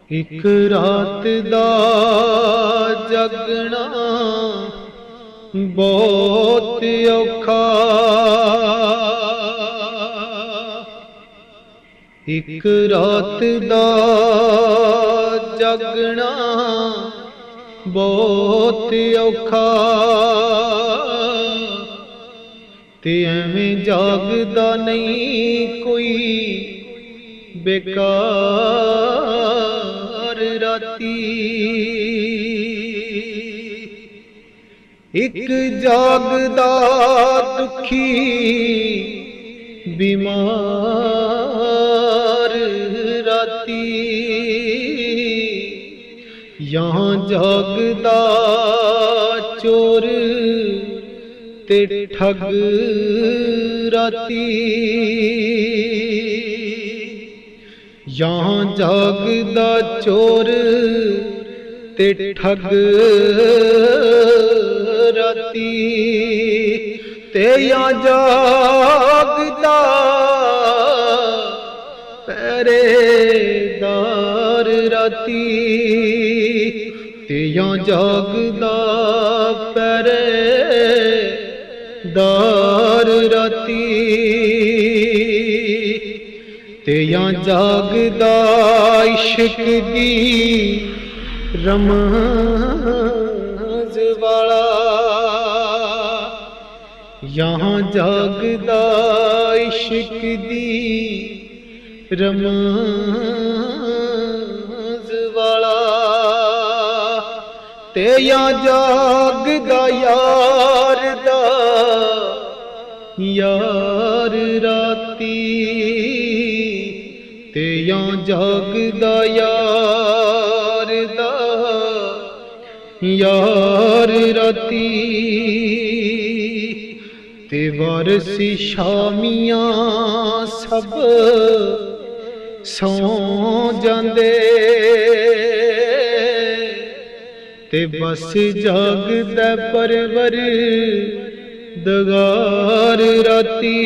एक रात दा जगना बहुत औखा, एक रात दा जगना बहुत औखा, ते एवें जागदा नहीं कोई बेकार राती। एक जागदा दुखी बीमार राती, यहाँ जागदा चोर ते ठग राती, यहाँ जागदा चोर ते ठग राती, ते यहाँ जागदा पहरेदार राती, ते यहाँ जागदा पहरेदार राती, ते यहाँ जागदा इश्क दी रमज़ वाला, यहाँ जागदा इश्क दी रमज़ वाला, ते यहाँ जागदा यार दा यार राती, ते यहाँ जागदा यार दा यार राती, ते वारसी शामियां सब सौ जांदे, ते बस जागदा परवरदिगार राती।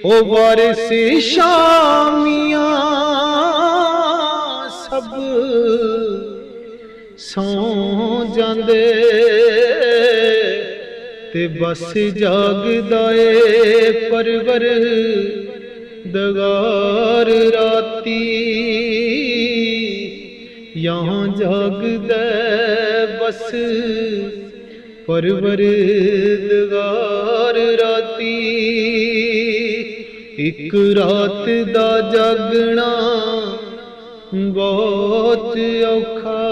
ओ वारिस शामियां सब सौ जांदे, ते बस जागदा ए परवरदिगार राती, यहाँ जागदा बस परवरदिगार राती। एक रात दा जागना बहुत औखा,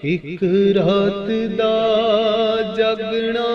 एक रात दा जागना